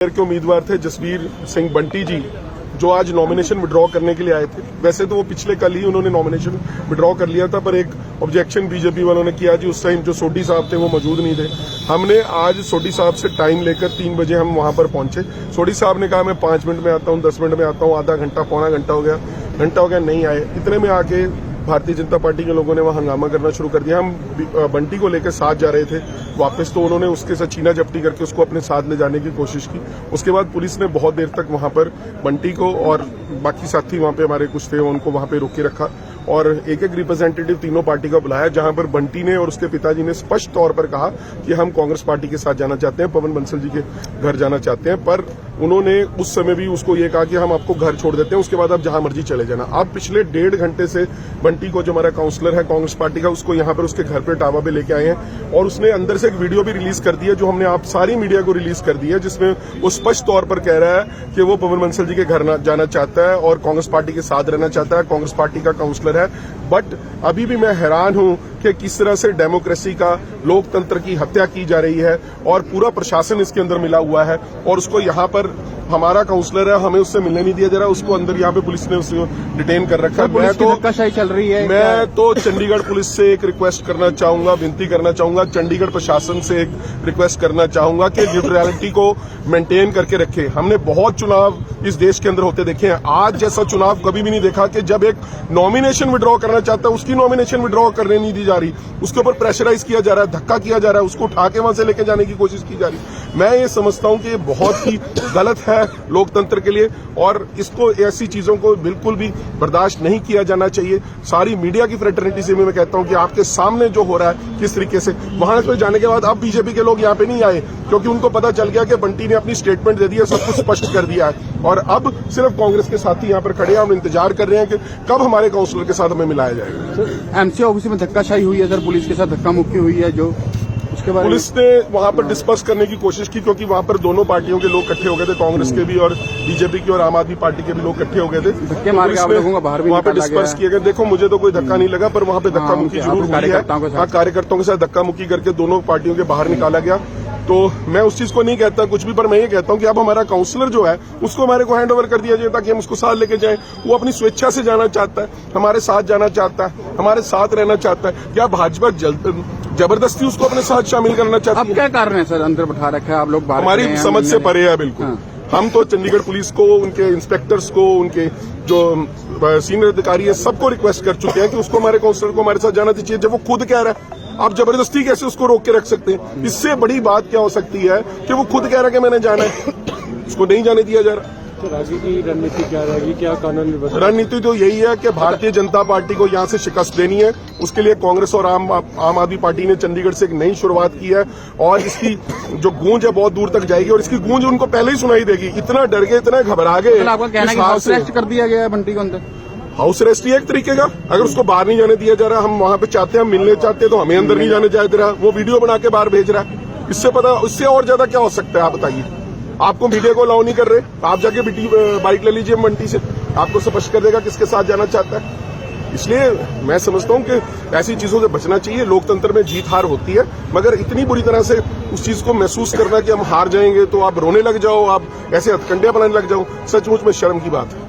के उम्मीदवार थे जसवीर सिंह बंटी जी, जो आज नॉमिनेशन विड्रॉ करने के लिए आए थे। वैसे तो वो पिछले कल ही उन्होंने नॉमिनेशन विड्रॉ कर लिया था, पर एक ऑब्जेक्शन बीजेपी वालों ने किया जी, उस टाइम जो सोढी साहब थे वो मौजूद नहीं थे। हमने आज सोढी साहब से टाइम लेकर 3 बजे हम वहां पर पहुंचे। सोढी साहब ने कहा मैं 5 मिनट में आता हूं, 10 मिनट में आता हूं, आधा घंटा पौना घंटा हो गया, नहीं आए। इतने में आके भारतीय जनता पार्टी के लोगों ने वहां हंगामा करना शुरू कर दिया। हम बंटी को लेकर साथ जा रहे थे वापस, तो उन्होंने उसके साथ छीना झपटी करके उसको अपने साथ ले जाने की कोशिश की। उसके बाद पुलिस ने बहुत देर तक वहां पर बंटी को और बाकी साथी वहां पे हमारे कुछ थे उनको वहां पे रोक के रखा और एक एक रिप्रेजेंटेटिव तीनों पार्टी का बुलाया, जहां पर बंटी ने और उसके पिताजी ने स्पष्ट तौर पर कहा कि हम कांग्रेस पार्टी के साथ जाना चाहते हैं, पवन बंसल जी के घर जाना चाहते हैं। पर उन्होंने उस समय भी उसको ये कहा कि हम आपको घर छोड़ देते हैं, उसके बाद आप जहां मर्जी चले जाना। अब पिछले 1.5 घंटे से बंटी को, जो हमारा काउंसलर है कांग्रेस पार्टी का, उसको यहां पर उसके घर पे टावा पे लेके आए हैं और उसने अंदर से एक वीडियो भी रिलीज कर दी है, जो हमने आप सारी मीडिया को रिलीज कर दी है, जिसमें वो स्पष्ट तौर पर कह रहा है कि वो पवन बंसल जी के घर जाना चाहता है और कांग्रेस पार्टी के साथ रहना चाहता है, कांग्रेस पार्टी का काउंसलर है। बट अभी भी मैं हैरान हूं कि किस तरह से डेमोक्रेसी का, लोकतंत्र की हत्या की जा रही है और पूरा प्रशासन इसके अंदर मिला हुआ है और उसको यहाँ पर हमारा काउंसलर है, हमें उससे मिलने नहीं दिया जा रहा, उसको अंदर यहाँ पे पुलिस ने उसको डिटेन कर रखा है। मैं तो धक्काशाही चल रही है। मैं तो चंडीगढ़ पुलिस से एक रिक्वेस्ट करना चाहूंगा, विनती करना चाहूंगा, चंडीगढ़ प्रशासन से एक रिक्वेस्ट करना चाहूंगा कि न्यूट्रलिटी को मेंटेन करके रखे। हमने बहुत चुनाव इस देश के अंदर होते देखे हैं, आज जैसा चुनाव कभी भी नहीं देखा कि जब एक नॉमिनेशन विड्रॉ करना चाहता है उसकी नॉमिनेशन विड्रॉ करने नहीं दी जा रही, उसके ऊपर प्रेशराइज किया जा रहा है, धक्का किया जा रहा है, उसको उठा के वहां से लेके जाने की कोशिश की जा रही। मैं ये समझता हूं कि ये बहुत ही गलत है लोकतंत्र के लिए और इसको, ऐसी चीजों को बिल्कुल भी बर्दाश्त नहीं किया जाना चाहिए। सारी मीडिया की फ्रेटर्निटी से भी मैं कहता हूं कि आपके सामने जो हो रहा है किस तरीके से, वहां पर जाने के बाद अब बीजेपी के लोग यहाँ पे नहीं आए क्योंकि उनको पता चल गया कि बंटी ने अपनी स्टेटमेंट दे दी है, सब कुछ स्पष्ट कर दिया है और अब सिर्फ कांग्रेस के साथी यहाँ पर खड़े हैं। हम इंतजार कर रहे हैं कि कब हमारे काउंसलर के साथ हमें मिलाया जाएगा। एमसी ऑफिस में धक्काशाही हुई है सर, पुलिस के साथ धक्का मुक्की हुई है, जो उसके बाद पुलिस ने वहां पर डिस्पर्स करने की कोशिश की क्योंकि वहां पर दोनों पार्टियों के लोग इकट्ठे हो गए थे, कांग्रेस के भी और बीजेपी के और आम आदमी पार्टी के भी लोग इकट्ठे हो गए थे। धक्के मार के आप लोगों को बाहर भी वहां पर डिस्पर्स किए गए। देखो, मुझे तो कोई धक्का नहीं लगा, पर वहां पे धक्का मुक्की जरूर हुई है। कार्यकर्ताओं के साथ धक्का मुक्की करके दोनों पार्टियों के बाहर निकाला गया। तो मैं उस चीज को नहीं कहता कुछ भी, पर मैं ये कहता हूं कि अब हमारा काउंसलर जो है उसको हमारे को हैंड ओवर कर दिया जाए ताकि हम उसको साथ लेके जाएं। वो अपनी स्वेच्छा से जाना चाहता है, हमारे साथ जाना चाहता है, हमारे साथ रहना चाहता है। क्या भाजपा जबरदस्ती उसको अपने साथ शामिल करना चाहती है? अब क्या कारण है सर, अंदर बैठा रखा है आप लोग? हमारी समझ से परे है बिल्कुल। हम तो चंडीगढ़ पुलिस को, उनके इंस्पेक्टर्स को, उनके जो सीनियर अधिकारी है, सबको रिक्वेस्ट कर चुके हैं कि उसको, हमारे काउंसलर को हमारे साथ जाना चाहिए। जब वो खुद कह रहा है, आप जबरदस्ती कैसे उसको रोक के रख सकते हैं? इससे बड़ी बात क्या हो सकती है कि वो खुद कह रहा है कि मैंने जाना है, उसको नहीं जाने दिया जा रहा। तो आगे की रणनीति क्या रहेगी, क्या कानून व्यवस्था? रणनीति तो यही है कि भारतीय जनता पार्टी को यहां से शिकस्त देनी है। उसके लिए कांग्रेस और आम आदमी पार्टी ने चंडीगढ़ से एक नई शुरुआत की है और इसकी जो गूंज है बहुत दूर तक जाएगी और इसकी गूंज उनको पहले ही सुनाई देगी। इतना डर गए, इतना घबरा गए। आपका कहना है कि हाउस अरेस्ट कर दिया गया है बंटी को अंदर? हाउस अरेस्ट ही एक तरीके का, अगर उसको बाहर नहीं जाने दिया जा रहा, हम वहां पे चाहते हैं, हम मिलने चाहते हैं, तो हमें अंदर नहीं जाने दे रहा, वो वीडियो बना के बाहर भेज रहा है। इससे और ज्यादा क्या हो सकता है आप बताइए? आपको मीडिया को अलाउ नहीं कर रहे, आप जाके बाइक ले लीजिए बंटी से, आपको स्पष्ट कर देगा किसके साथ जाना चाहता है। इसलिए मैं समझता हूं कि ऐसी चीजों से बचना चाहिए। लोकतंत्र में जीत हार होती है, मगर इतनी बुरी तरह से उस चीज को महसूस करना कि हम हार जाएंगे तो आप रोने लग जाओ, आप ऐसे हथकंडे बनाने लग जाओ, सचमुच में शर्म की बात है।